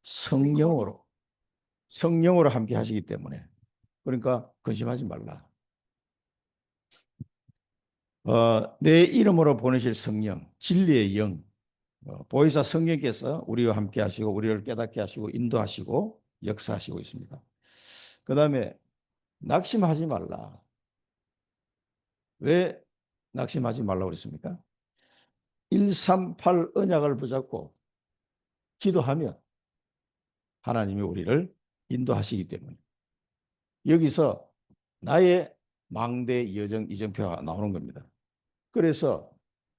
성령으로 성령으로 함께 하시기 때문에 그러니까 근심하지 말라. 내 이름으로 보내실 성령, 진리의 영, 보혜사 성령께서 우리와 함께 하시고 우리를 깨닫게 하시고 인도하시고 역사하시고 있습니다. 그 다음에 낙심하지 말라. 왜 낙심하지 말라고 그랬습니까? 138 언약을 붙잡고 기도하면 하나님이 우리를 인도하시기 때문에 여기서 나의 망대 여정 이정표가 나오는 겁니다. 그래서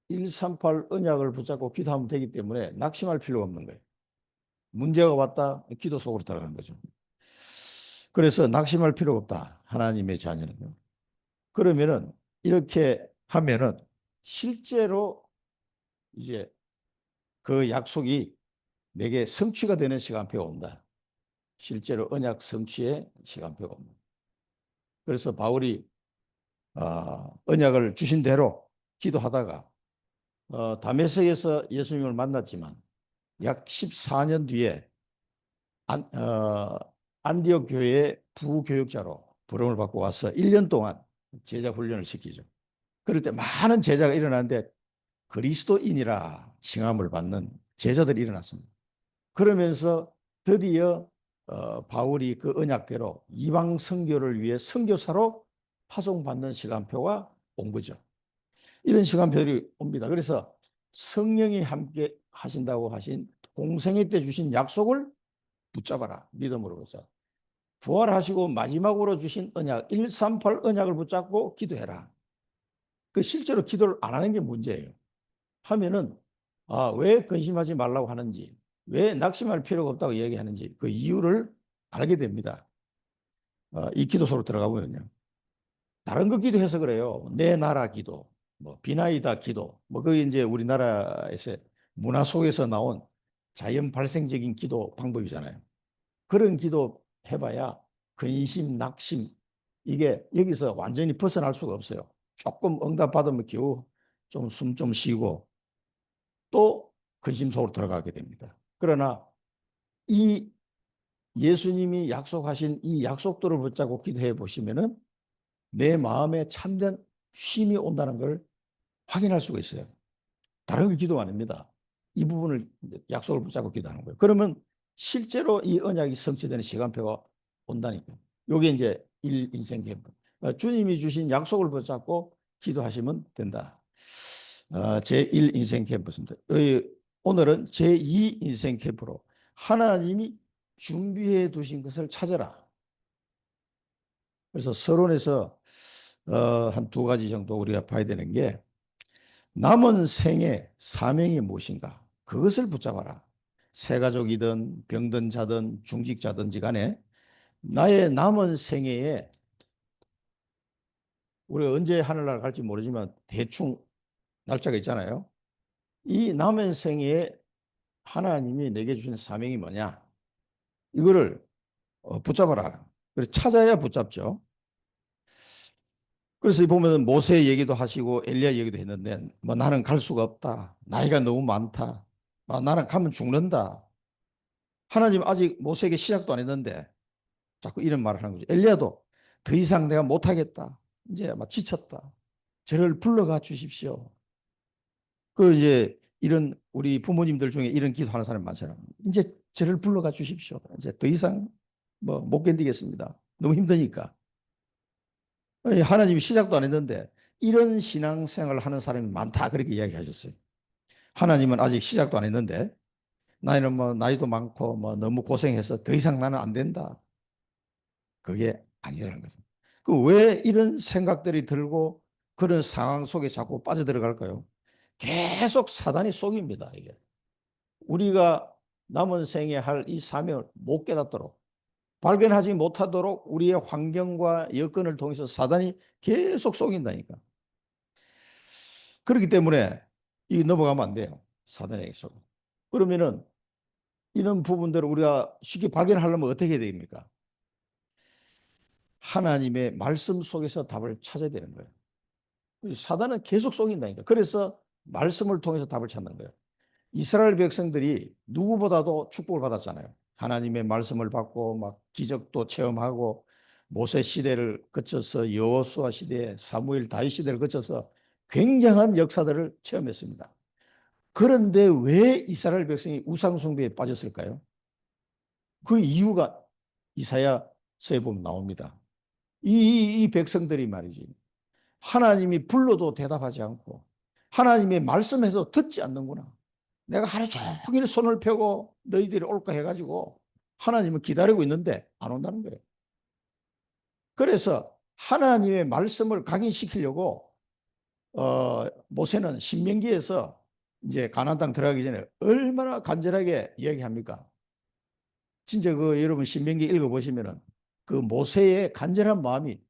138 언약을 붙잡고 기도하면 되기 때문에 낙심할 필요가 없는 거예요. 문제가 왔다 기도 속으로 들어가는 거죠. 그래서 낙심할 필요가 없다. 하나님의 자녀는요. 그러면은 이렇게 하면은 실제로 이제 그 약속이 내게 성취가 되는 시간표가 온다. 실제로 언약 성취의 시간표가 옵니다. 그래서 바울이 언약을 주신 대로 기도하다가 다메섹에서 예수님을 만났지만 약 14년 뒤에 안디옥 교회의 부교육자로 부름을 받고 와서 1년 동안 제자 훈련을 시키죠. 그럴 때 많은 제자가 일어나는데 그리스도인이라 칭함을 받는 제자들이 일어났습니다. 그러면서 드디어 바울이 그 언약대로 이방 선교를 위해 선교사로 파송받는 시간표가 온 거죠. 이런 시간표들이 옵니다. 그래서 성령이 함께 하신다고 하신 공생애 때 주신 약속을 붙잡아라. 믿음으로 붙잡아. 부활하시고 마지막으로 주신 언약 138 언약을 붙잡고 기도해라. 그 실제로 기도를 안 하는 게 문제예요. 하면은 왜 근심하지 말라고 하는지, 왜 낙심할 필요가 없다고 얘기하는지 그 이유를 알게 됩니다. 이 기도 속으로 들어가 보면요. 다른 거 기도해서 그래요. 내 나라 기도, 뭐 비나이다 기도, 뭐 그게 이제 우리나라에서 문화 속에서 나온 자연 발생적인 기도 방법이잖아요. 그런 기도 해봐야 근심, 낙심 이게 여기서 완전히 벗어날 수가 없어요. 조금 응답 받으면 겨우 좀 숨 좀 쉬고 또 근심 속으로 들어가게 됩니다. 그러나 이 예수님이 약속하신 이 약속들을 붙잡고 기도해 보시면은 내 마음에 참된 쉼이 온다는 걸 확인할 수가 있어요. 다른 게 기도가 아닙니다. 이 부분을 약속을 붙잡고 기도하는 거예요. 그러면 실제로 이 언약이 성취되는 시간표가 온다니까. 이게 이제 1인생 캠프. 주님이 주신 약속을 붙잡고 기도하시면 된다. 제1인생 캠프입니다. 오늘은 제2인생 캠프로 하나님이 준비해 두신 것을 찾아라. 그래서 서론에서 한 두 가지 정도 우리가 봐야 되는 게 남은 생의 사명이 무엇인가? 그것을 붙잡아라. 새가족이든 병든 자든 중직자든지 간에 나의 남은 생애에 우리가 언제 하늘나라 갈지 모르지만 대충 날짜가 있잖아요. 이 남은 생애에 하나님이 내게 주신 사명이 뭐냐? 이거를 붙잡아라. 그래서 찾아야 붙잡죠. 그래서 보면 모세 얘기도 하시고 엘리야 얘기도 했는데 뭐 나는 갈 수가 없다. 나이가 너무 많다. 나는 가면 죽는다. 하나님 아직 모세에게 시작도 안 했는데 자꾸 이런 말을 하는 거죠. 엘리야도 더 이상 내가 못하겠다. 이제 막 지쳤다. 저를 불러가 주십시오. 그 이제 이런 우리 부모님들 중에 이런 기도하는 사람 많잖아요. 이제 저를 불러가 주십시오. 이제 더 이상 뭐 못 견디겠습니다. 너무 힘드니까. 하나님이 시작도 안 했는데 이런 신앙생활을 하는 사람이 많다 그렇게 이야기하셨어요. 하나님은 아직 시작도 안 했는데 나이는 뭐 나이도 많고 뭐 너무 고생해서 더 이상 나는 안 된다. 그게 아니라는 거죠. 그 왜 이런 생각들이 들고 그런 상황 속에 자꾸 빠져들어갈까요? 계속 사단이 속입니다. 이게 우리가 남은 생에 할 이 사명을 못 깨닫도록 발견하지 못하도록 우리의 환경과 여건을 통해서 사단이 계속 속인다니까. 그렇기 때문에 이 넘어가면 안 돼요. 사단에게 속. 그러면은 이런 부분들을 우리가 쉽게 발견하려면 어떻게 해야 됩니까? 하나님의 말씀 속에서 답을 찾아야 되는 거예요. 사단은 계속 속인다니까. 그래서 말씀을 통해서 답을 찾는 거예요. 이스라엘 백성들이 누구보다도 축복을 받았잖아요. 하나님의 말씀을 받고 막 기적도 체험하고 모세 시대를 거쳐서 여호수아 시대, 사무엘 다윗 시대를 거쳐서 굉장한 역사들을 체험했습니다. 그런데 왜 이스라엘 백성이 우상 숭배에 빠졌을까요? 그 이유가 이사야서에 보면 나옵니다. 이 백성들이 말이지, 하나님이 불러도 대답하지 않고 하나님의 말씀해도 듣지 않는구나. 내가 하루 종일 손을 펴고 너희들이 올까 해가지고 하나님은 기다리고 있는데 안 온다는 거예요. 그래서 하나님의 말씀을 각인시키려고 모세는 신명기에서 이제 가나안 땅 들어가기 전에 얼마나 간절하게 이야기합니까? 진짜 그 여러분 신명기 읽어보시면은 그 모세의 간절한 마음이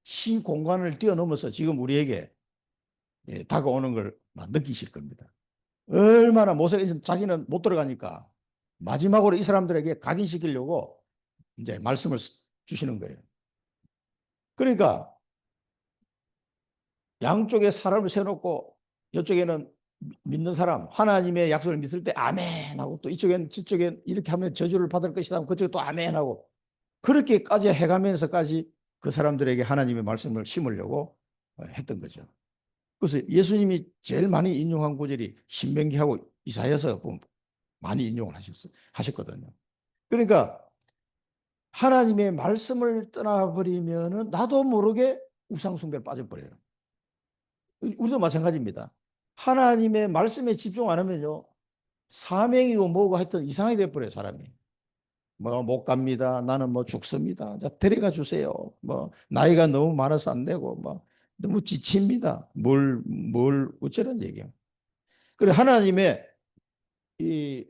시 공간을 뛰어넘어서 지금 우리에게 다가오는 걸 느끼실 겁니다. 얼마나 모세가 자기는 못 들어가니까 마지막으로 이 사람들에게 각인시키려고 이제 말씀을 주시는 거예요. 그러니까 양쪽에 사람을 세워놓고 이쪽에는 믿는 사람, 하나님의 약속을 믿을 때 아멘 하고 또 이쪽엔 저쪽엔 이렇게 하면 저주를 받을 것이다. 그쪽에 또 아멘 하고 그렇게까지 해가면서까지 그 사람들에게 하나님의 말씀을 심으려고 했던 거죠. 그래서 예수님이 제일 많이 인용한 구절이 신명기하고 이사야서 많이 인용을 하셨거든요. 그러니까 하나님의 말씀을 떠나버리면은 나도 모르게 우상숭배에 빠져버려요. 우리도 마찬가지입니다. 하나님의 말씀에 집중 안 하면요. 사명이고 뭐고 하여튼 이상하게 돼버려요, 사람이. 뭐 못 갑니다. 나는 뭐 죽습니다. 자, 데려가 주세요. 뭐 나이가 너무 많아서 안 되고 뭐 너무 지칩니다. 뭘 어쩌란 얘기예요. 그래 하나님의 이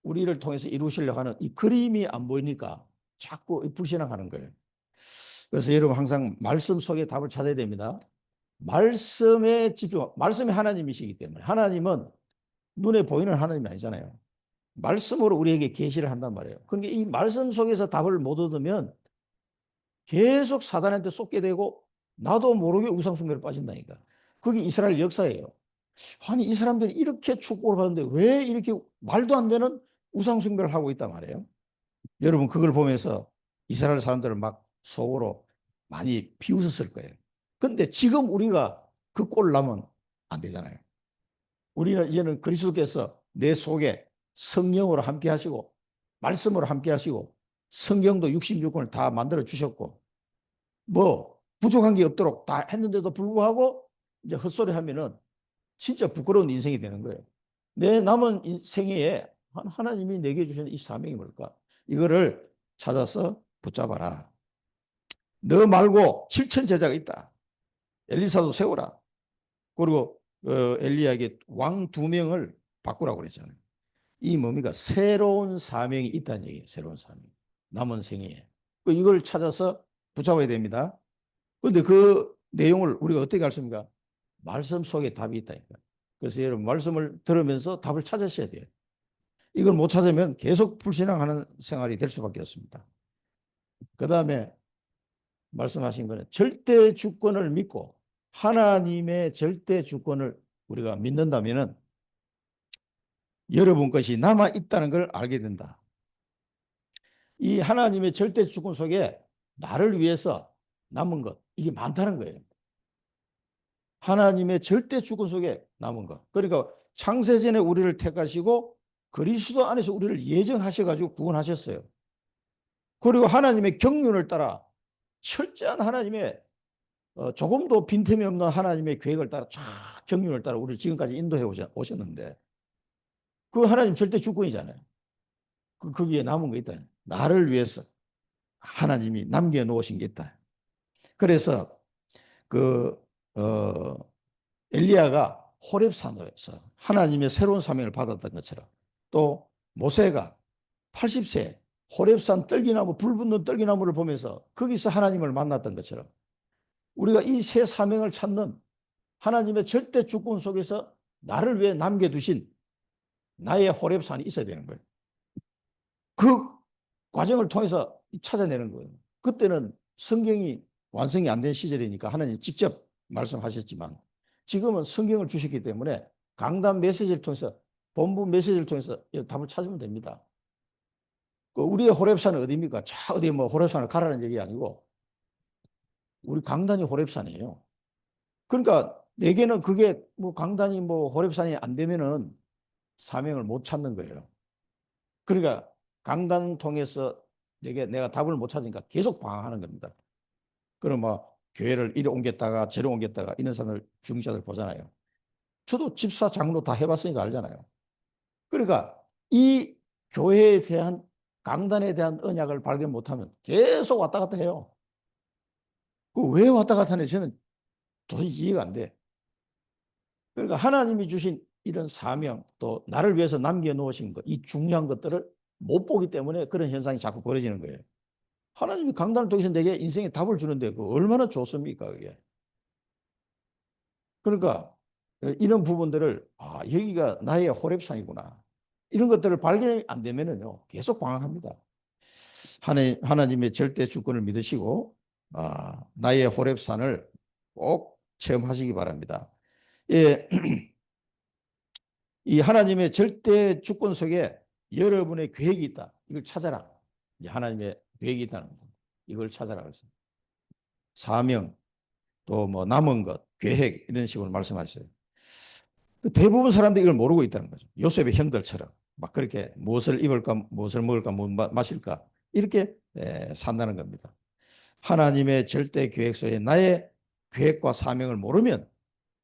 우리를 통해서 이루시려고 하는 이 그림이 안 보이니까 자꾸 불신앙하는 거예요. 그래서 여러분 항상 말씀 속에 답을 찾아야 됩니다. 말씀에 집중, 말씀이 하나님이시기 때문에 하나님은 눈에 보이는 하나님이 아니잖아요. 말씀으로 우리에게 계시를 한단 말이에요. 그러니까 이 말씀 속에서 답을 못 얻으면 계속 사단한테 쏟게 되고 나도 모르게 우상숭배로 빠진다니까. 그게 이스라엘 역사예요. 아니 이 사람들이 이렇게 축복을 받는데 왜 이렇게 말도 안 되는 우상숭배를 하고 있단 말이에요. 여러분 그걸 보면서 이스라엘 사람들은 막 속으로 많이 비웃었을 거예요. 근데 지금 우리가 그 꼴을 나면 안 되잖아요. 우리는 이제는 그리스도께서 내 속에 성령으로 함께 하시고 말씀으로 함께 하시고 성경도 66권을 다 만들어 주셨고 뭐 부족한 게 없도록 다 했는데도 불구하고 이제 헛소리 하면은 진짜 부끄러운 인생이 되는 거예요. 내 남은 생애에 하나님이 내게 주신 이 사명이 뭘까? 이거를 찾아서 붙잡아라. 너 말고 7천 제자가 있다. 엘리사도 세우라. 그리고 엘리야에게 왕 2명을 바꾸라고 그랬잖아요. 이 뭡니까? 새로운 사명이 있다는 얘기예요. 새로운 사명. 남은 생애에. 이걸 찾아서 붙잡아야 됩니다. 그런데 그 내용을 우리가 어떻게 알 수 있습니까? 말씀 속에 답이 있다니까. 그래서 여러분 말씀을 들으면서 답을 찾으셔야 돼요. 이걸 못 찾으면 계속 불신앙하는 생활이 될 수밖에 없습니다. 그 다음에 말씀하신 거는 절대 주권을 믿고 하나님의 절대 주권을 우리가 믿는다면 여러분 것이 남아 있다는 걸 알게 된다. 이 하나님의 절대 주권 속에 나를 위해서 남은 것 이게 많다는 거예요. 하나님의 절대 주권 속에 남은 것. 그러니까 창세전에 우리를 택하시고 그리스도 안에서 우리를 예정하셔가지고 구원하셨어요. 그리고 하나님의 경륜을 따라 철저한 하나님의 조금도 빈틈이 없는 하나님의 계획을 따라 쫙 경륜을 따라 우리를 지금까지 인도해 오셨는데 그 하나님 절대 주권이잖아요. 거기에 남은 게 있다. 나를 위해서 하나님이 남겨놓으신 게 있다. 그래서 그 엘리야가 호렙산에서 하나님의 새로운 사명을 받았던 것처럼 또 모세가 80세 호렙산 떨기나무 불 붙는 떨기나무를 보면서 거기서 하나님을 만났던 것처럼 우리가 이 새 사명을 찾는 하나님의 절대 주권 속에서 나를 위해 남겨두신 나의 호렙산이 있어야 되는 거예요. 그 과정을 통해서 찾아내는 거예요. 그때는 성경이 완성이 안 된 시절이니까 하나님 직접 말씀하셨지만 지금은 성경을 주셨기 때문에 강단 메시지를 통해서 본부 메시지를 통해서 답을 찾으면 됩니다. 그 우리의 호렙산은 어디입니까? 저 어디 뭐 호렙산을 가라는 얘기 아니고 우리 강단이 호렙산이에요. 그러니까 내게는 그게 뭐 강단이 뭐 호렙산이 안 되면은 사명을 못 찾는 거예요. 그러니까 강단 통해서 내가 답을 못 찾으니까 계속 방황하는 겁니다. 그럼 뭐 교회를 이리 옮겼다가 저리 옮겼다가 이런 사람들 중직자들 보잖아요. 저도 집사 장로 다 해봤으니까 알잖아요. 그러니까 이 교회에 대한 강단에 대한 언약을 발견 못하면 계속 왔다 갔다 해요. 그 왜 왔다 갔다 하는지 저는 도저히 이해가 안 돼. 그러니까 하나님이 주신 이런 사명 또 나를 위해서 남겨놓으신 것, 이 중요한 것들을 못 보기 때문에 그런 현상이 자꾸 벌어지는 거예요. 하나님이 강단을 통해서 내게 인생에 답을 주는데 그 얼마나 좋습니까, 그게. 그러니까 이런 부분들을 여기가 나의 호렙산이구나. 이런 것들을 발견이 안 되면은요 계속 방황합니다. 하나님의 절대 주권을 믿으시고 나의 호렙산을 꼭 체험하시기 바랍니다. 예, 이 하나님의 절대 주권 속에 여러분의 계획이 있다. 이걸 찾아라. 하나님의 계획이 있다는 거. 이걸 찾아라. 그래서 사명, 또 뭐 남은 것, 계획 이런 식으로 말씀하셨어요. 대부분 사람들이 이걸 모르고 있다는 거죠. 요셉의 형들처럼 막 그렇게 무엇을 입을까, 무엇을 먹을까, 무엇을 마실까 이렇게 산다는 겁니다. 하나님의 절대 계획 속에 나의 계획과 사명을 모르면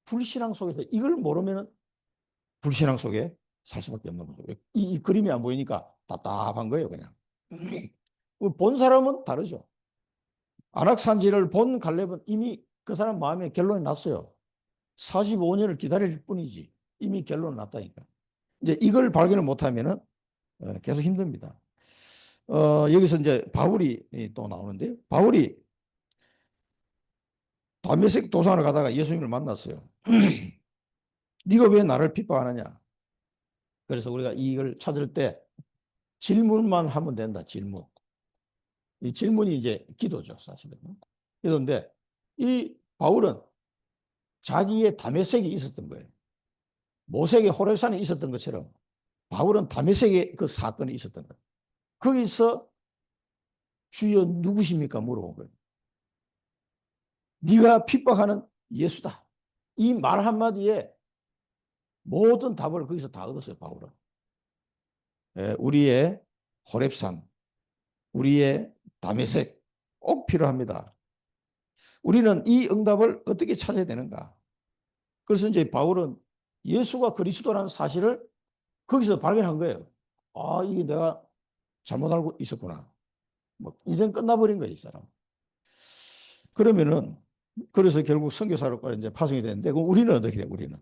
불신앙 속에서 이걸 모르면 불신앙 속에 살 수밖에 없는 거죠. 이 그림이 안 보이니까 답답한 거예요, 그냥. 본 사람은 다르죠. 안악산지를 본 갈렙은 이미 그 사람 마음에 결론이 났어요. 45년을 기다릴 뿐이지 이미 결론이 났다니까. 이제 이걸 발견을 못하면은 계속 힘듭니다. 여기서 이제 바울이 또 나오는데요. 바울이 다메섹 도상을 가다가 예수님을 만났어요. 네가 왜 나를 핍박하느냐? 그래서 우리가 이걸 찾을 때 질문만 하면 된다. 질문. 이 질문이 이제 기도죠, 사실은. 그런데 이 바울은 자기의 다메섹이 있었던 거예요. 모색의 호렙산에 있었던 것처럼 바울은 다메섹에 그 사건이 있었던 거예요. 거기서 주여 누구십니까? 물어본 거예요. 네가 핍박하는 예수다. 이 말 한마디에 모든 답을 거기서 다 얻었어요, 바울은. 우리의 호렙산, 우리의 다메섹 꼭 필요합니다. 우리는 이 응답을 어떻게 찾아야 되는가? 그래서 이제 바울은 예수가 그리스도라는 사실을 거기서 발견한 거예요. 이게 내가 잘못 알고 있었구나. 뭐 인생 끝나버린 거예요, 이 사람. 그러면은 그래서 결국 선교사로 이제 파송이 되는데 그럼 우리는 어떻게 돼요? 우리는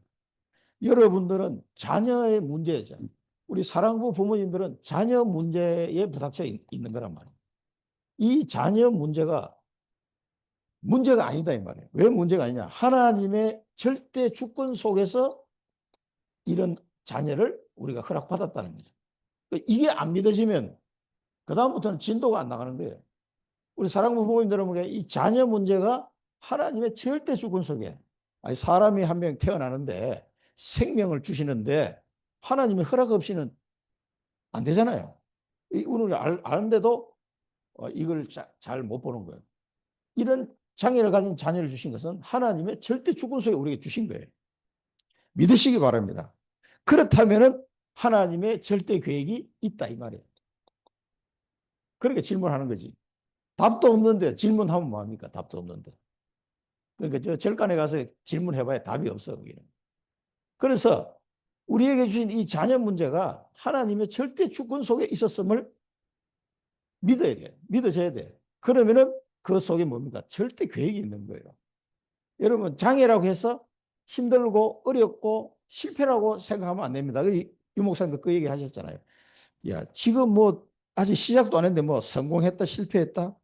여러분들은 자녀의 문제죠. 우리 사랑부 부모님들은 자녀 문제에 부닥쳐 있는 거란 말이에요. 이 자녀 문제가 아니다 이 말이에요. 왜 문제가 아니냐? 하나님의 절대 주권 속에서 이런 자녀를 우리가 허락받았다는 거죠. 이게 안 믿어지면 그다음부터는 진도가 안 나가는 거예요. 우리 사랑부 부모님 여러분에게 이 자녀 문제가 하나님의 절대 주권 속에 사람이 한 명 태어나는데 생명을 주시는데 하나님의 허락 없이는 안 되잖아요. 우리는 아는데도 이걸 잘 못 보는 거예요. 이런 장애를 가진 자녀를 주신 것은 하나님의 절대 주권 속에 우리에게 주신 거예요. 믿으시기 바랍니다. 그렇다면 하나님의 절대 계획이 있다 이 말이에요. 그러니까 질문하는 거지. 답도 없는데 질문하면 뭐합니까? 답도 없는데. 그러니까 저 절간에 가서 질문해봐야 답이 없어 거기는. 그래서 우리에게 주신 이 자녀 문제가 하나님의 절대 주권 속에 있었음을 믿어야 돼. 믿어져야 돼. 그러면은 그 속에 뭡니까? 절대 계획이 있는 거예요. 여러분 장애라고 해서 힘들고 어렵고 실패라고 생각하면 안 됩니다. 유 목사님도 그 얘기 하셨잖아요. 야, 지금 뭐 아직 시작도 안 했는데 뭐 성공했다 실패했다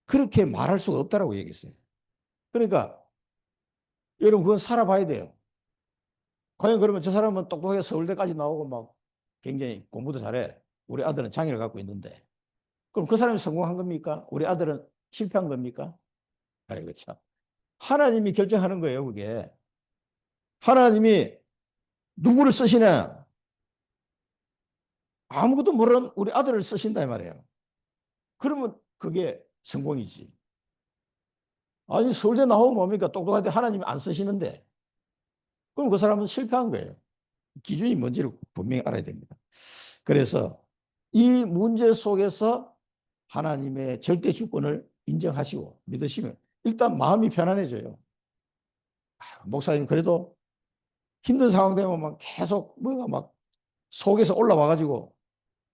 그렇게 말할 수가 없다라고 얘기했어요. 그러니까 여러분 그건 살아봐야 돼요. 과연 그러면 저 사람은 똑똑하게 서울대까지 나오고 막 굉장히 공부도 잘해. 우리 아들은 장애를 갖고 있는데. 그럼 그 사람이 성공한 겁니까? 우리 아들은 실패한 겁니까? 아이고 참. 하나님이 결정하는 거예요, 그게. 하나님이 누구를 쓰시냐? 아무것도 모르는 우리 아들을 쓰신다 이 말이에요. 그러면 그게 성공이지. 아니 서울대 나오면 뭡니까? 똑똑한데 하나님이 안 쓰시는데 그럼 그 사람은 실패한 거예요. 기준이 뭔지를 분명히 알아야 됩니다. 그래서 이 문제 속에서 하나님의 절대 주권을 인정하시고 믿으시면 일단 마음이 편안해져요. 목사님 그래도 힘든 상황 되면 막 계속 뭐가 막 속에서 올라와 가지고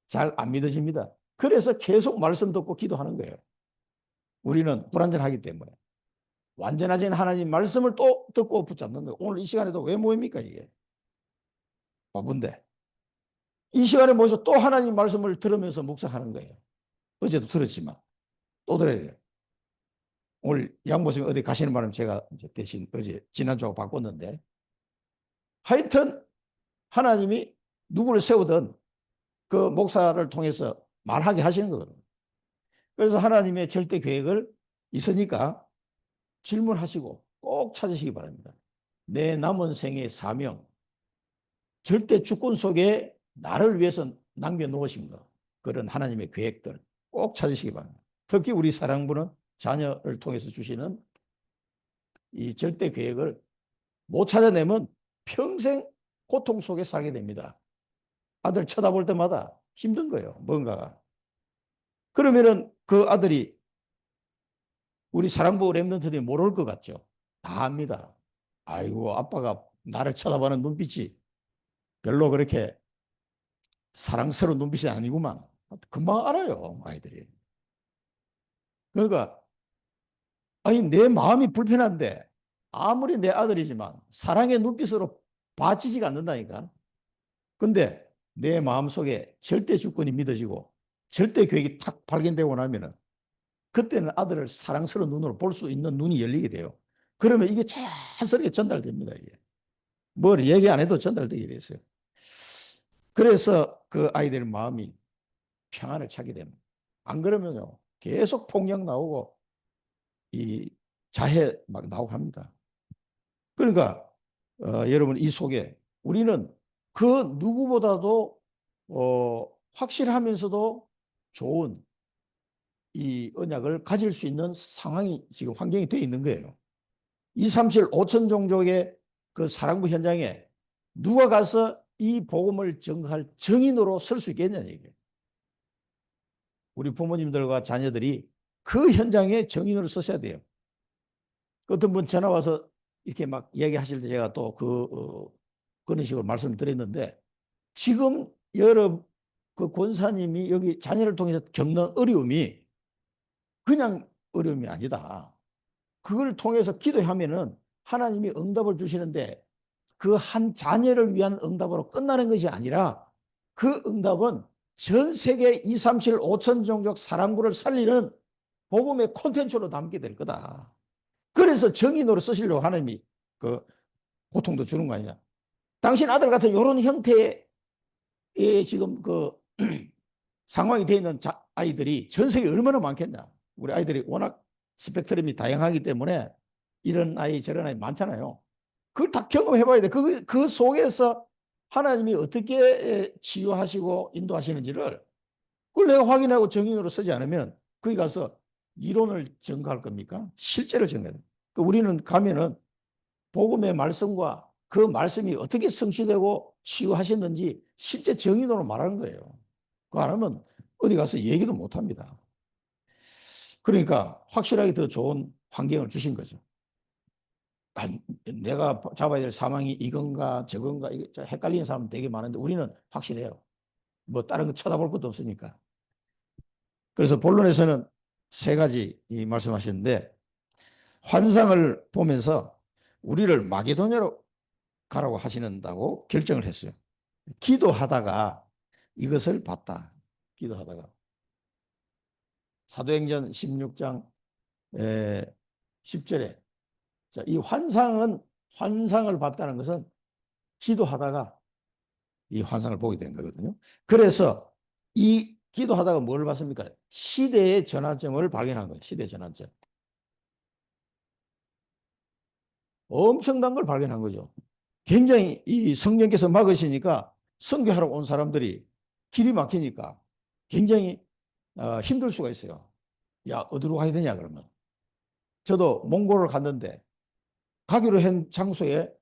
잘 안 믿어집니다. 그래서 계속 말씀 듣고 기도하는 거예요. 우리는 불완전하기 때문에. 완전하신 하나님 말씀을 또 듣고 붙잡는 거예요. 오늘 이 시간에도 왜 모입니까 이게? 바쁜데. 이 시간에 모여서 또 하나님 말씀을 들으면서 묵상하는 거예요. 어제도 들었지만 또 들어야 돼요. 오늘 양보님 어디 가시는 바람에 제가 이제 대신 어제 지난주하고 바꿨는데 하여튼 하나님이 누구를 세우든 그 목사를 통해서 말하게 하시는 거거든요. 그래서 하나님의 절대 계획을 있으니까 질문하시고 꼭 찾으시기 바랍니다. 내 남은 생의 사명, 절대 주권 속에 나를 위해서 남겨놓으신 것, 그런 하나님의 계획들 꼭 찾으시기 바랍니다. 특히 우리 사랑부는 자녀를 통해서 주시는 이 절대 계획을 못 찾아내면 평생 고통 속에 살게 됩니다. 아들 쳐다볼 때마다 힘든 거예요. 뭔가가. 그러면은 그 아들이 우리 사랑부 랩런트들이 모를 것 같죠. 다 압니다. 아이고 아빠가 나를 쳐다보는 눈빛이 별로 그렇게 사랑스러운 눈빛이 아니구만. 금방 알아요 아이들이. 그러니까 아니 내 마음이 불편한데 아무리 내 아들이지만 사랑의 눈빛으로 봐지지가 않는다니까. 근데 내 마음속에 절대 주권이 믿어지고 절대 계획이 탁 발견되고 나면은 그때는 아들을 사랑스러운 눈으로 볼 수 있는 눈이 열리게 돼요. 그러면 이게 자연스럽게 전달됩니다. 이게. 뭘 얘기 안 해도 전달되게 됐어요. 그래서 그 아이들 마음이 평안을 찾게 됩니다. 안 그러면요 계속 폭력 나오고 이 자해 막 나오고 합니다. 그러니까 여러분 이 속에 우리는 그 누구보다도 확실하면서도 좋은 이 언약을 가질 수 있는 상황이 지금 환경이 되어 있는 거예요. 237 5천 종족의 그 사랑부 현장에 누가 가서 이 복음을 전할 정인으로 설 수 있겠냐 이게. 우리 부모님들과 자녀들이 그 현장에 정인으로 서셔야 돼요. 어떤 분 전화 와서 이렇게 막 이야기하실 때 제가 또 그런 식으로 말씀을 드렸는데 지금 여러 그 권사님이 여기 자녀를 통해서 겪는 어려움이 그냥 어려움이 아니다. 그걸 통해서 기도하면은 하나님이 응답을 주시는데 그 한 자녀를 위한 응답으로 끝나는 것이 아니라 그 응답은 전 세계 237 5천 종족 사랑부를 살리는 복음의 콘텐츠로 남게 될 거다. 그래서 정인으로 쓰시려고 하나님이 그 고통도 주는 거 아니냐. 당신 아들 같은 이런 형태의 지금 그 상황이 되어 있는 아이들이 전 세계에 얼마나 많겠냐. 우리 아이들이 워낙 스펙트럼이 다양하기 때문에 이런 아이 저런 아이 많잖아요. 그걸 다 경험해 봐야 돼. 그 속에서 하나님이 어떻게 치유하시고 인도하시는지를 그걸 내가 확인하고 정인으로 쓰지 않으면 거기 가서 이론을 전가할 겁니까? 실제를 전가해야 돼. 우리는 가면은 복음의 말씀과 그 말씀이 어떻게 성취되고 치유하셨는지 실제 정인으로 말하는 거예요. 그거 안 하면 어디 가서 얘기도 못 합니다. 그러니까 확실하게 더 좋은 환경을 주신 거죠. 내가 잡아야 될 사망이 이건가 저건가 헷갈리는 사람 되게 많은데 우리는 확실해요. 뭐 다른 거 쳐다볼 것도 없으니까. 그래서 본론에서는 세 가지 말씀하셨는데 환상을 보면서 우리를 마게도냐로 가라고 하시는다고 결정을 했어요. 기도하다가 이것을 봤다. 기도하다가. 사도행전 16장 10절에 이 환상을 봤다는 것은 기도하다가 이 환상을 보게 된 거거든요. 그래서 이 기도하다가 뭘 봤습니까? 시대의 전환점을 발견한 거예요. 시대의 전환점. 엄청난 걸 발견한 거죠. 굉장히 이 성령께서 막으시니까 선교하러 온 사람들이 길이 막히니까 굉장히 힘들 수가 있어요. 야, 어디로 가야 되냐 그러면. 저도 몽골을 갔는데 가기로 한 장소에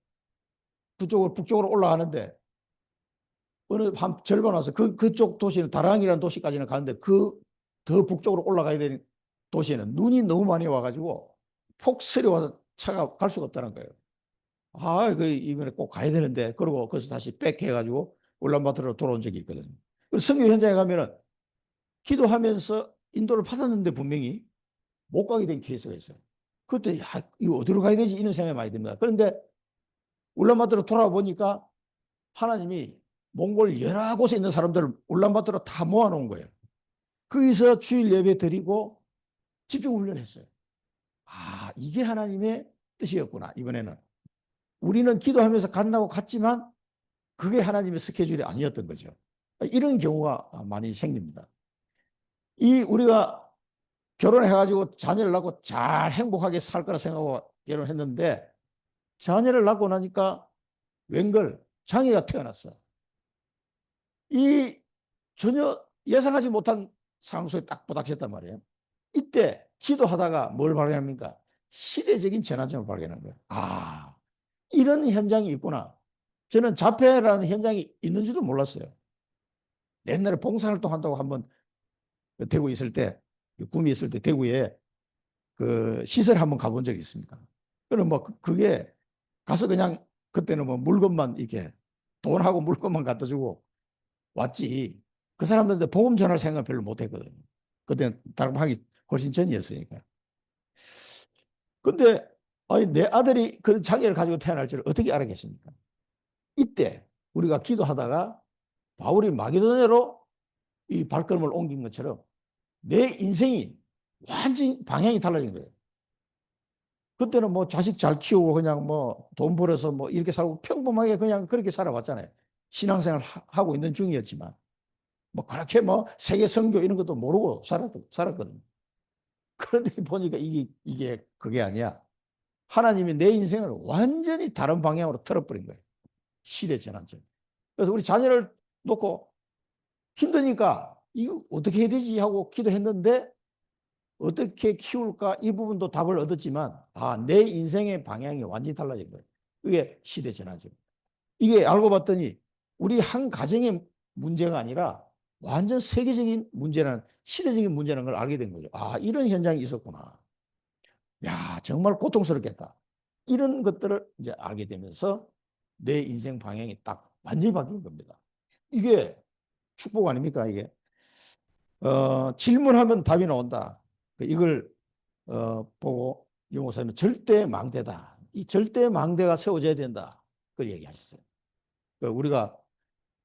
북쪽으로 올라가는데 어느 한 절반 와서 그쪽 도시는 다랑이라는 도시까지는 가는데 그 더 북쪽으로 올라가야 되는 도시에는 눈이 너무 많이 와가지고 폭설이 와서 차가 갈 수가 없다는 거예요. 아, 이번에 꼭 가야 되는데 그러고 거기서 다시 백해가지고 울란바토르로 돌아온 적이 있거든요. 선교 현장에 가면은 기도하면서 인도를 받았는데 분명히 못 가게 된 케이스가 있어요. 그때 야, 이거 어디로 가야 되지 이런 생각이 많이 듭니다. 그런데 울란바토르 돌아보니까 하나님이 몽골 여러 곳에 있는 사람들을 울란바토르로 다 모아놓은 거예요. 거기서 주일 예배 드리고 집중 훈련했어요. 아, 이게 하나님의 뜻이었구나. 이번에는 우리는 기도하면서 간다고 갔지만 그게 하나님의 스케줄이 아니었던 거죠. 이런 경우가 많이 생깁니다. 우리가 결혼해가지고 자녀를 낳고 잘 행복하게 살 거라 생각하고 결혼했는데 자녀를 낳고 나니까 웬걸 장애가 태어났어. 이 전혀 예상하지 못한 상황 속에 딱 부닥쳤단 말이에요. 이때 기도하다가 뭘 발견합니까? 시대적인 전환점을 발견한 거예요. 아, 이런 현장이 있구나. 저는 자폐라는 현장이 있는 줄도 몰랐어요. 옛날에 봉사활동 한다고 한번 대구에 있을 때, 구미 있을 때 대구에 그 시설 한번 가본 적이 있습니다. 그럼 뭐 그게 가서 그냥 그때는 뭐 물건만 이렇게 돈하고 물건만 갖다 주고 왔지. 그 사람들한테 복음 전할 생각 별로 못 했거든요. 그때는 다른 하기 훨씬 전이었으니까. 근데 아니, 내 아들이 그런 장애를 가지고 태어날 줄 어떻게 알았겠습니까? 이때 우리가 기도하다가 바울이 마게도냐로 이 발걸음을 옮긴 것처럼 내 인생이 완전히 방향이 달라진 거예요. 그때는 뭐 자식 잘 키우고 그냥 뭐 돈 벌어서 뭐 이렇게 살고 평범하게 그냥 그렇게 살아왔잖아요. 신앙생활 하고 있는 중이었지만 뭐 그렇게 뭐 세계 선교 이런 것도 모르고 살았거든요. 그런데 보니까 이게 그게 아니야. 하나님이 내 인생을 완전히 다른 방향으로 틀어버린 거예요. 시대 전환점. 그래서 우리 자녀를 놓고 힘드니까 이거 어떻게 해야 되지 하고 기도했는데 어떻게 키울까 이 부분도 답을 얻었지만 내 인생의 방향이 완전히 달라진 거예요. 그게 시대 전환점. 이게 알고 봤더니 우리 한 가정의 문제가 아니라 완전 세계적인 문제라는 시대적인 문제라는 걸 알게 된 거죠. 이런 현장이 있었구나. 야, 정말 고통스럽겠다. 이런 것들을 이제 알게 되면서 내 인생 방향이 딱 완전히 바뀐 겁니다. 이게 축복 아닙니까, 이게? 질문하면 답이 나온다. 이걸 보고 유목사님은 절대 망대다. 이 절대 망대가 세워져야 된다. 그걸 얘기하셨어요. 우리가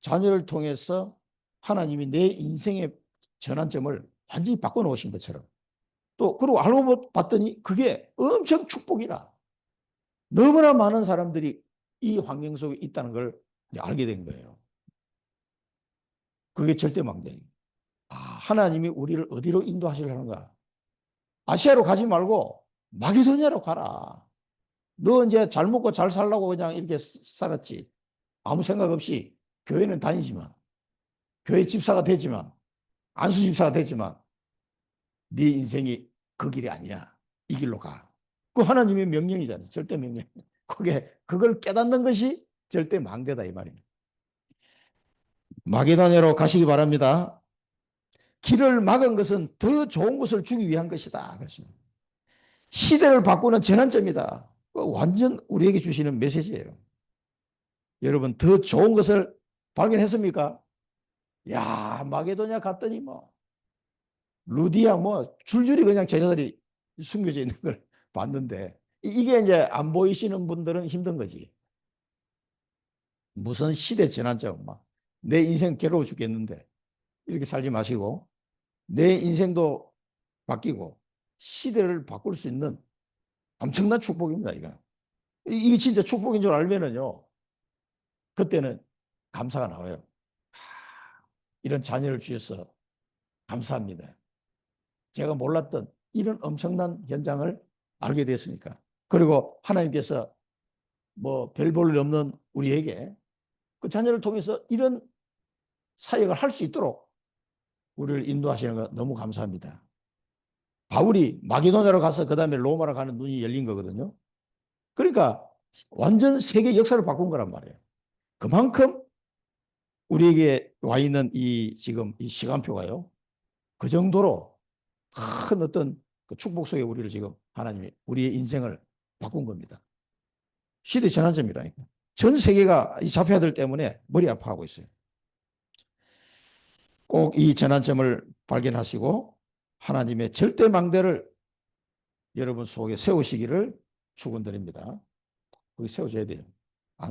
자녀를 통해서 하나님이 내 인생의 전환점을 완전히 바꿔놓으신 것처럼 또 그리고 알고 봤더니 그게 엄청 축복이라 너무나 많은 사람들이 이 환경 속에 있다는 걸 알게 된 거예요. 그게 절대망대예요. 하나님이 우리를 어디로 인도하시려는가? 아시아로 가지 말고 마게도냐로 가라. 너 이제 잘 먹고 잘 살라고 그냥 이렇게 살았지. 아무 생각 없이 교회는 다니지만 교회 집사가 되지만 안수 집사가 되지만 네 인생이 그 길이 아니야. 이 길로 가. 그 하나님의 명령이잖아요. 절대 명령. 그걸 깨닫는 것이 절대 망대다 이 말입니다. 마게도냐로 가시기 바랍니다. 길을 막은 것은 더 좋은 것을 주기 위한 것이다. 그렇습니다. 시대를 바꾸는 전환점이다. 완전 우리에게 주시는 메시지예요. 여러분 더 좋은 것을 발견했습니까? 야, 마게도냐 갔더니 뭐 루디아 뭐 줄줄이 그냥 제자들이 숨겨져 있는 걸 봤는데 이게 이제 안 보이시는 분들은 힘든 거지. 무슨 시대 전환점 막 내 인생 괴로워 죽겠는데 이렇게 살지 마시고 내 인생도 바뀌고 시대를 바꿀 수 있는 엄청난 축복입니다. 이게 진짜 축복인 줄 알면은요. 그때는 감사가 나와요. 이런 자녀를 주셔서 감사합니다. 제가 몰랐던 이런 엄청난 현장을 알게 됐으니까. 그리고 하나님께서 뭐 별 볼 일 없는 우리에게 그 자녀를 통해서 이런 사역을 할 수 있도록 우리를 인도하시는 거 너무 감사합니다. 바울이 마게도냐로 가서 그 다음에 로마로 가는 눈이 열린 거거든요. 그러니까 완전 세계 역사를 바꾼 거란 말이에요. 그만큼 우리에게 와 있는 이 지금 이 시간표가요. 그 정도로 큰 어떤 그 축복 속에 우리를 지금 하나님이 우리의 인생을 바꾼 겁니다. 시대 전환점이라니까. 전 세계가 이 자폐아들 때문에 머리 아파하고 있어요. 꼭 이 전환점을 발견하시고 하나님의 절대 망대를 여러분 속에 세우시기를 축원드립니다. 거기 세워줘야 돼요.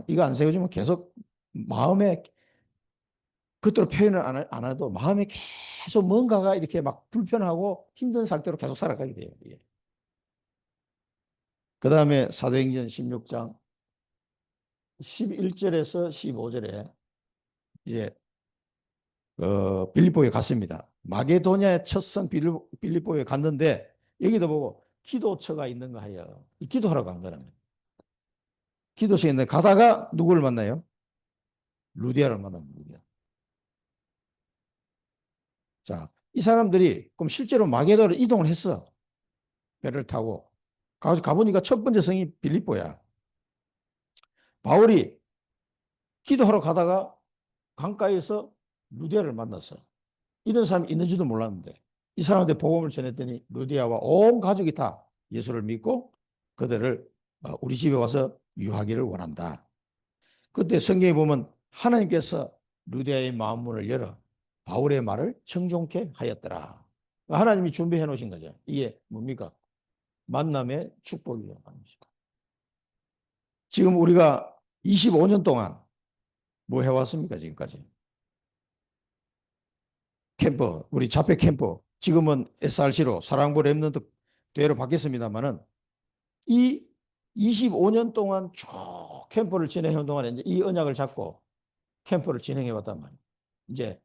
이거 안 세워주면 계속 마음에 그대로 표현을 안 해도 마음에 계속 뭔가가 이렇게 막 불편하고 힘든 상태로 계속 살아가게 돼요. 그 다음에 사도행전 16장 11절에서 15절에 이제 빌립보에 갔습니다. 마게도냐의 첫성 빌립보에 갔는데 여기도 보고 기도처가 있는가 하여 기도하러 간 거랍니다. 기도처에 있는데 가다가 누구를 만나요? 루디아를 만납니다. 루디아. 자, 이 사람들이 그럼 실제로 마게도로 이동을 했어. 배를 타고 가보니까 첫 번째 성이 빌립보야. 바울이 기도하러 가다가 강가에서 루디아를 만났어. 이런 사람이 있는지도 몰랐는데 이 사람한테 복음을 전했더니 루디아와 온 가족이 다 예수를 믿고 그들을 우리 집에 와서 유하기를 원한다. 그때 성경에 보면 하나님께서 루디아의 마음문을 열어 바울의 말을 청종케 하였더라. 하나님이 준비해 놓으신 거죠. 이게 뭡니까? 만남의 축복이에요. 지금 우리가 25년 동안 뭐 해왔습니까? 지금까지. 캠프, 우리 자폐 캠프, 지금은 SRC로 사랑부 랩런트 대회로 바뀌었습니다만은 이 25년 동안 쭉 캠프를 진행해 동안에 이제 이 언약을 잡고 캠프를 진행해 왔단 말이에요. 이제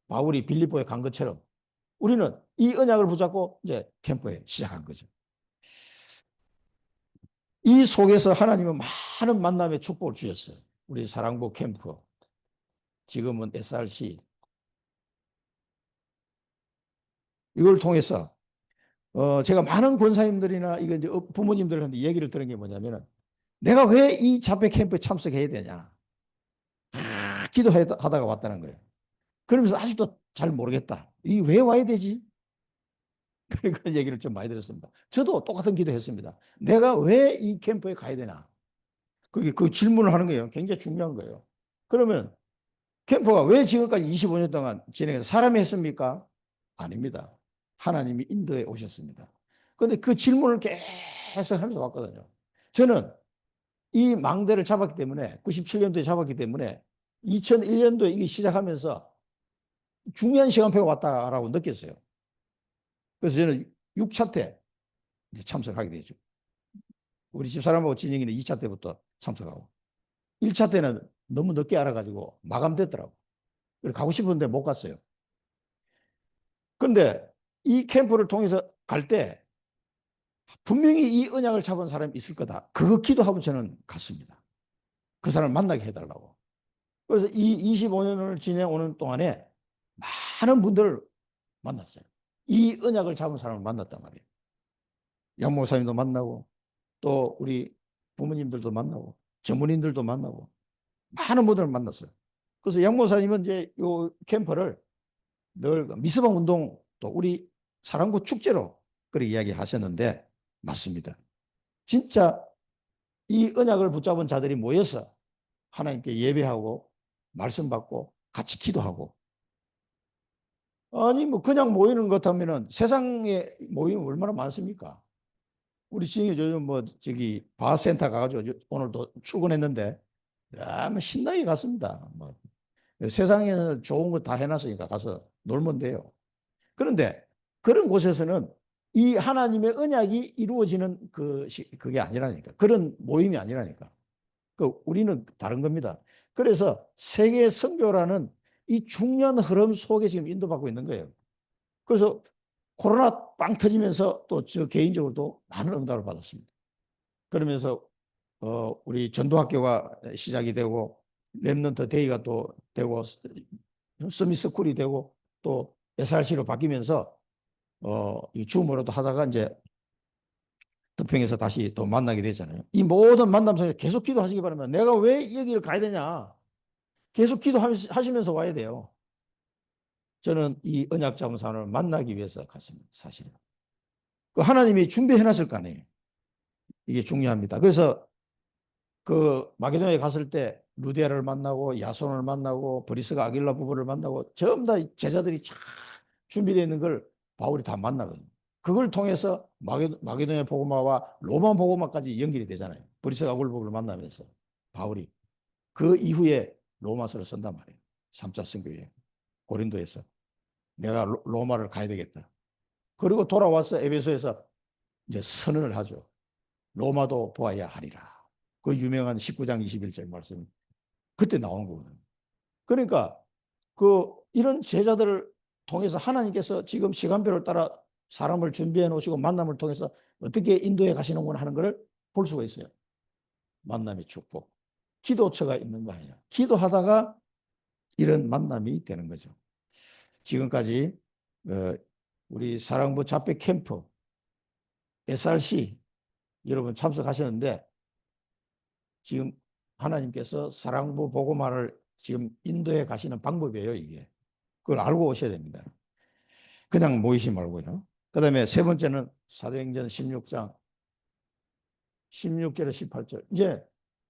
바울이 빌립보에 간 것처럼 우리는 이 언약을 붙잡고 이제 캠프에 시작한 거죠. 이 속에서 하나님은 많은 만남의 축복을 주셨어요. 우리 사랑부 캠프, 지금은 SRC. 이걸 통해서 제가 많은 권사님들이나 이거 이제 부모님들한테 얘기를 들은 게 뭐냐면은 내가 왜 이 자폐 캠프에 참석해야 되냐. 기도하다가 왔다는 거예요. 그러면서 아직도 잘 모르겠다. 이 왜 와야 되지? 그런 얘기를 좀 많이 들었습니다. 저도 똑같은 기도했습니다. 내가 왜 이 캠프에 가야 되나? 그게 그 질문을 하는 거예요. 굉장히 중요한 거예요. 그러면 캠프가 왜 지금까지 25년 동안 진행해서 사람이 했습니까? 아닙니다. 하나님이 인도에 오셨습니다. 그런데 그 질문을 계속 하면서 왔거든요. 저는 이 망대를 잡았기 때문에 97년도에 잡았기 때문에 2001년도에 이게 시작하면서 중요한 시간표가 왔다라고 느꼈어요. 그래서 저는 6차 때 참석하게 되죠. 우리 집사람하고 진영이는 2차 때부터 참석하고 1차 때는 너무 늦게 알아가지고 마감됐더라고. 그래서 가고 싶은데 못 갔어요. 그런데 이 캠프를 통해서 갈 때 분명히 이 언약을 잡은 사람이 있을 거다. 그거 기도하고 저는 갔습니다. 그 사람을 만나게 해달라고. 그래서 이 25년을 지내오는 동안에 많은 분들을 만났어요. 이 언약을 잡은 사람을 만났단 말이에요. 양목사님도 만나고 또 우리 부모님들도 만나고 전문인들도 만나고 많은 분들을 만났어요. 그래서 양목사님은 이제 이 캠프를 늘 미스방 운동 또 우리 사랑부 축제로 그렇게 이야기하셨는데 맞습니다. 진짜 이 언약을 붙잡은 자들이 모여서 하나님께 예배하고 말씀 받고 같이 기도하고 아니 뭐 그냥 모이는 것 같으면은 세상에 모이면 얼마나 많습니까? 우리 지금 요즘 뭐 저기 바센터 가가지고 오늘도 출근했는데 너무 신나게 갔습니다. 뭐 세상에는 좋은 거 다 해놨으니까 가서 놀면 돼요. 그런데 그런 곳에서는 이 하나님의 언약이 이루어지는 그게 아니라니까. 그런 모임이 아니라니까. 우리는 다른 겁니다. 그래서 세계 선교라는 이 중요한 흐름 속에 지금 인도받고 있는 거예요. 그래서 코로나 빵 터지면서 또 저 개인적으로도 많은 응답을 받았습니다. 그러면서 우리 전도학교가 시작이 되고 랩넌트 데이가 또 되고 서밋스쿨이 되고 또 SRC로 바뀌면서 이 줌으로도 하다가 이제 득평에서 다시 또 만나게 되잖아요. 이 모든 만남 속에 계속 기도하시기 바랍니다. 내가 왜 여기를 가야 되냐? 계속 기도하시면서 와야 돼요. 저는 이 언약자문사를 만나기 위해서 갔습니다. 사실은. 그 하나님이 준비해 놨을 거 아니에요. 이게 중요합니다. 그래서 그 마게도냐에 갔을 때 루디아를 만나고 야손을 만나고 브리스가 아길라 부부를 만나고 전부 다 제자들이 쫙 준비되어 있는 걸 바울이 다 만나거든요. 그걸 통해서 마게도냐 복음화와 로마 복음화까지 연결이 되잖아요. 브리스가 아길라 부부를 만나면서 바울이 그 이후에 로마서를 쓴단 말이에요. 3차 선교에 고린도에서 내가 로마를 가야 되겠다. 그리고 돌아와서 에베소에서 이제 선언을 하죠. 로마도 보아야 하리라. 그 유명한 19장 21절 말씀 그때 나온 거거든요. 그러니까 그 이런 제자들을 통해서 하나님께서 지금 시간표를 따라 사람을 준비해 놓으시고 만남을 통해서 어떻게 인도에 가시는구나 하는 것을 볼 수가 있어요. 만남의 축복. 기도처가 있는 거 아니야. 기도하다가 이런 만남이 되는 거죠. 지금까지 우리 사랑부 자폐 캠프 SRC 여러분 참석하셨는데 지금 하나님께서 사랑부 복음화를 지금 인도에 가시는 방법이에요, 이게. 그걸 알고 오셔야 됩니다. 그냥 모이시 말고요. 그 다음에 세 번째는 사도행전 16장 16절에 18절. 이제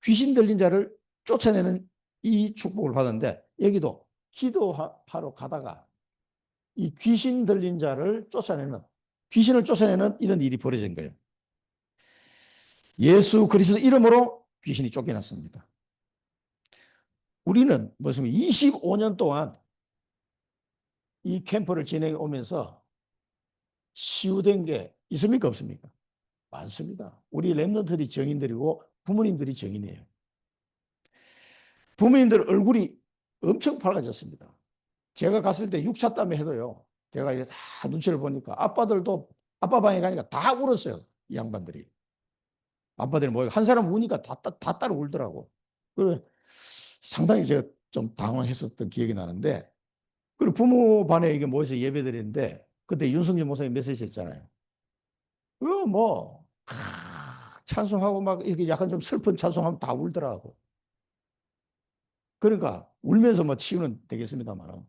귀신 들린 자를 쫓아내는 이 축복을 받았는데 여기도 기도하러 가다가 이 귀신 들린 자를 쫓아내는 귀신을 쫓아내는 이런 일이 벌어진 거예요. 예수 그리스도 이름으로 귀신이 쫓겨났습니다. 우리는 무슨 25년 동안 이 캠프를 진행해 오면서 치유된 게 있습니까? 없습니까? 많습니다. 우리 랩런트들이 정인들이고 부모님들이 정인이에요. 부모님들 얼굴이 엄청 밝아졌습니다. 제가 갔을 때 6차 땀에 해도요. 제가 이렇게 다 눈치를 보니까 아빠들도 아빠 방에 가니까 다 울었어요. 이 양반들이. 아빠들이 뭐 한 사람 우니까 다 따로 울더라고. 그래 상당히 제가 좀 당황했었던 기억이 나는데 그리고 부모 반에 이게 모여서 예배 드리는데 그때 윤성진 목사님 메시지 했잖아요. 뭐 찬송하고 막 이렇게 약간 좀 슬픈 찬송하면 다 울더라고. 그러니까 울면서 뭐 치유는 되겠습니다만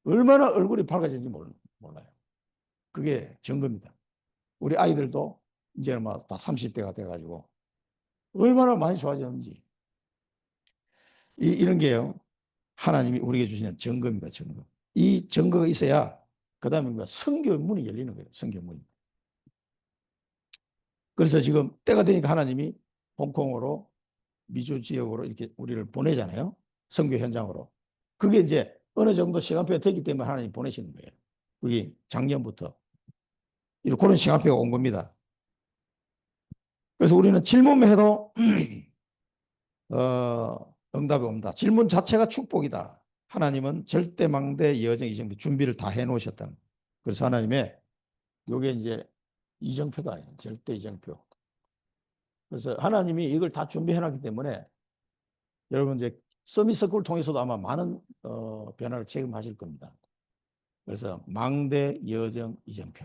얼마나 얼굴이 밝아진지 몰라요. 그게 증거입니다. 우리 아이들도 이제는 다 30대가 돼가지고 얼마나 많이 좋아졌는지 이런 게요. 하나님이 우리에게 주시는 증거입니다. 증거. 이 증거가 있어야 그 다음에 성교의 문이 열리는 거예요. 성교 문이. 그래서 지금 때가 되니까 하나님이 홍콩으로 미주 지역으로 이렇게 우리를 보내잖아요. 선교 현장으로. 그게 이제 어느 정도 시간표가 되기 때문에 하나님 보내시는 거예요. 그게 작년부터. 그런 시간표가 온 겁니다. 그래서 우리는 질문만 해도 응답이 옵니다. 질문 자체가 축복이다. 하나님은 절대망대 여정 이정표 준비를 다 해놓으셨다는. 그래서 하나님의 요게 이제 이정표다. 절대 이정표. 그래서 하나님이 이걸 다 준비해놨기 때문에 여러분 이제 서밋서클을 통해서도 아마 많은 변화를 체험하실 겁니다. 그래서 망대 여정 이정표.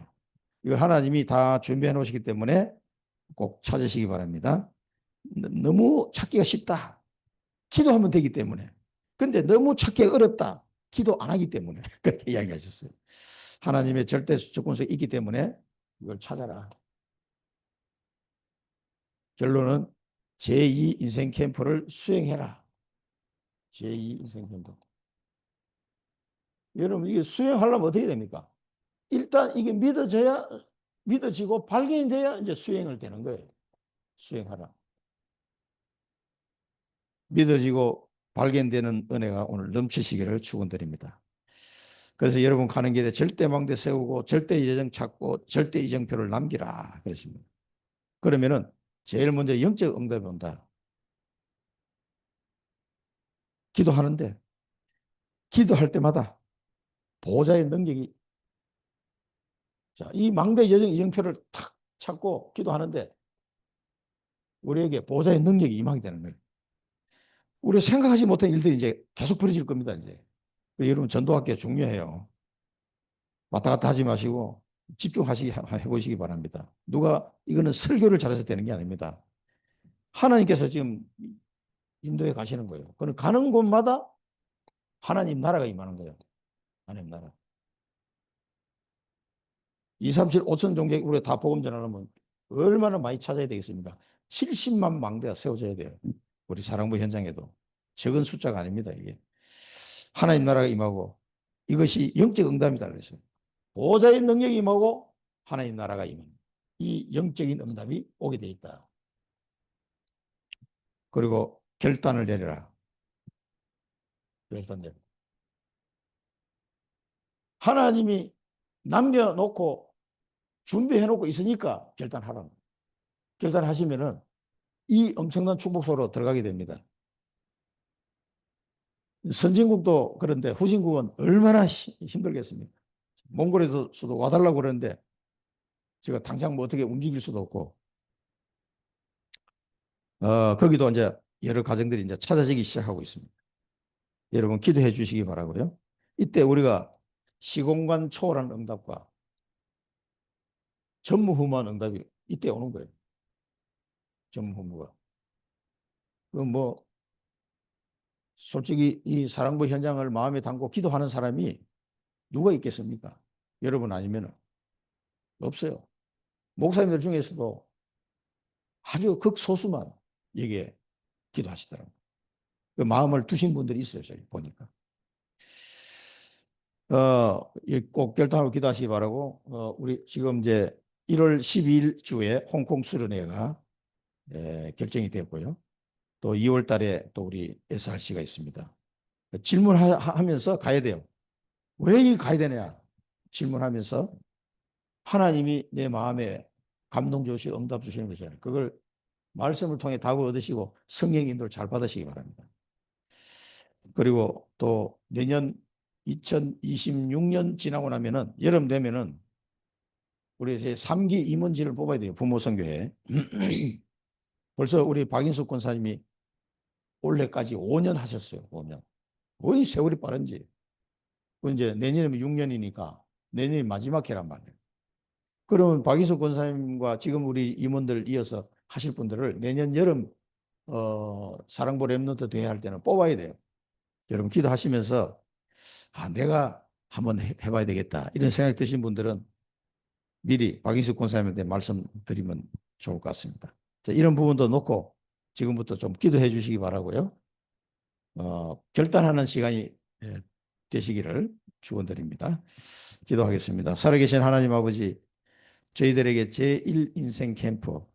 이걸 하나님이 다 준비해 놓으시기 때문에 꼭 찾으시기 바랍니다. 너무 찾기가 쉽다. 기도하면 되기 때문에. 근데 너무 찾기가 어렵다. 기도 안 하기 때문에. 그렇게 이야기하셨어요. 하나님의 절대 조건성이 있기 때문에 이걸 찾아라. 결론은 제2 인생 캠프를 수행해라. 제2 인생 캠프. 여러분 이게 수행하려면 어떻게 됩니까? 일단 이게 믿어지고 발견이 돼야 이제 수행을 되는 거예요. 수행하라. 믿어지고 발견되는 은혜가 오늘 넘치시기를 축원드립니다. 그래서 여러분 가는 길에 절대망대 세우고 절대 예정 찾고 절대 이정표를 남기라 그랬습니다. 그러면은 제일 먼저 영적 응답이 온다. 기도하는데 기도할 때마다 보호자의 능력이 이 망대 예정 이정표를 탁 찾고 기도하는데 우리에게 보호자의 능력이 임하게 되는 거예요. 우리가 생각하지 못한 일들이 이제 계속 벌어질 겁니다. 이제. 여러분 전도학교 중요해요. 왔다 갔다 하지 마시고 집중하시기 해보시기 바랍니다. 누가 이거는 설교를 잘해서 되는 게 아닙니다. 하나님께서 지금 인도에 가시는 거예요. 그럼 가는 곳마다 하나님 나라가 임하는 거예요. 하나님 나라. 2, 3, 7, 5천 종족 우리가 다 복음 전하려면 얼마나 많이 찾아야 되겠습니까? 70만 망대가 세워져야 돼요. 우리 사랑부 현장에도. 적은 숫자가 아닙니다, 이게. 하나님 나라가 임하고 이것이 영적 응답이다 그랬어요. 보좌의 능력이 임하고 하나님 나라가 임합니다. 이 영적인 응답이 오게 돼 있다. 그리고 결단을 내려라. 결단 내려. 하나님이 남겨놓고 준비해놓고 있으니까 결단하라는 거예요. 결단하시면은 이 엄청난 축복 속으로 들어가게 됩니다. 선진국도 그런데 후진국은 얼마나 힘들겠습니까? 몽골에서도 와달라고 그러는데 제가 당장 뭐 어떻게 움직일 수도 없고 거기도 이제 여러 가정들이 이제 찾아지기 시작하고 있습니다. 여러분 기도해 주시기 바라고요. 이때 우리가 시공간 초월한 응답과 전무후무한 응답이 이때 오는 거예요. 전무후무가. 뭐 솔직히 이 사랑부 현장을 마음에 담고 기도하는 사람이 누가 있겠습니까? 여러분 아니면 없어요. 목사님들 중에서도 아주 극소수만 여기에 기도하시더라고요. 그 마음을 두신 분들이 있어요. 저희 보니까. 꼭 결단하고 기도하시기 바라고, 우리 지금 이제 1월 12일 주에 홍콩 수련회가 결정이 됐고요. 또 2월 달에 또 우리 SRC가 있습니다. 질문하면서 가야 돼요. 왜 가야 되냐? 질문하면서 하나님이 내 마음에 감동 주시고 응답 주시는 것이잖아요. 그걸 말씀을 통해 답을 얻으시고 성령 인도를 잘 받으시기 바랍니다. 그리고 또 내년 2026년 지나고 나면은 여름 되면은 우리 3기 임원진을 뽑아야 돼요. 부모 선교회. 벌써 우리 박인숙 권사님이 올해까지 5년 하셨어요. 5년. 왜 세월이 빠른지. 그 이제 내년이면 6년이니까 내년이 마지막 해란 말이에요. 그러면 박인숙 권사님과 지금 우리 임원들 이어서 하실 분들을 내년 여름 사랑부 랩런트 대회 할 때는 뽑아야 돼요. 여러분 기도하시면서 내가 한번 해봐야 되겠다 이런 생각이 드신 분들은 미리 박인숙 권사님한테 말씀드리면 좋을 것 같습니다. 자, 이런 부분도 놓고 지금부터 좀 기도해 주시기 바라고요. 결단하는 시간이 되시기를 축원드립니다. 기도하겠습니다. 살아계신 하나님 아버지, 저희들에게 제1인생 캠프,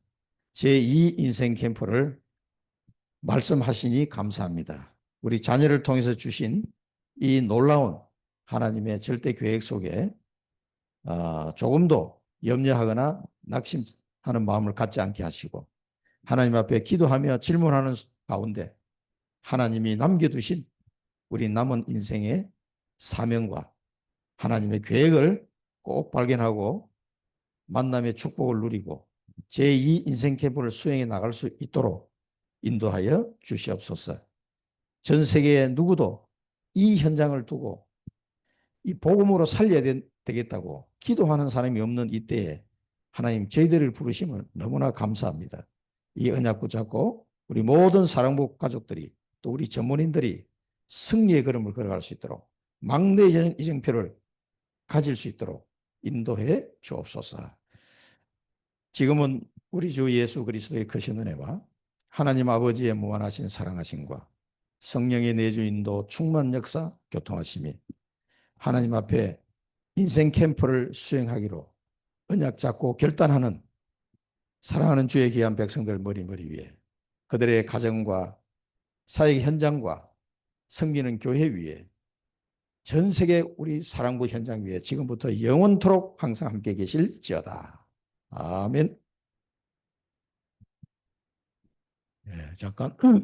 제2인생 캠프를 말씀하시니 감사합니다. 우리 자녀를 통해서 주신 이 놀라운 하나님의 절대 계획 속에 조금도 염려하거나 낙심하는 마음을 갖지 않게 하시고 하나님 앞에 기도하며 질문하는 가운데 하나님이 남겨두신 우리 남은 인생의 사명과 하나님의 계획을 꼭 발견하고 만남의 축복을 누리고 제2 인생 캠프를 수행해 나갈 수 있도록 인도하여 주시옵소서. 전 세계의 누구도 이 현장을 두고 이 복음으로 살려야 되겠다고 기도하는 사람이 없는 이때에 하나님 저희들을 부르심을 너무나 감사합니다. 이 언약 붙잡고 우리 모든 사랑부 가족들이 또 우리 전문인들이 승리의 걸음을 걸어갈 수 있도록 막내 이정표를 가질 수 있도록 인도해 주옵소서. 지금은 우리 주 예수 그리스도의 크신 은혜와 하나님 아버지의 무한하신 사랑하심과 성령의 내주 인도 충만 역사 교통하심이 하나님 앞에 인생 캠프를 수행하기로 언약 잡고 결단하는 사랑하는 주의 귀한 백성들 머리 위에 그들의 가정과 사역 현장과 섬기는 교회 위에 전 세계 우리 사랑부 현장 위에 지금부터 영원토록 항상 함께 계실지어다. 아멘. 잠깐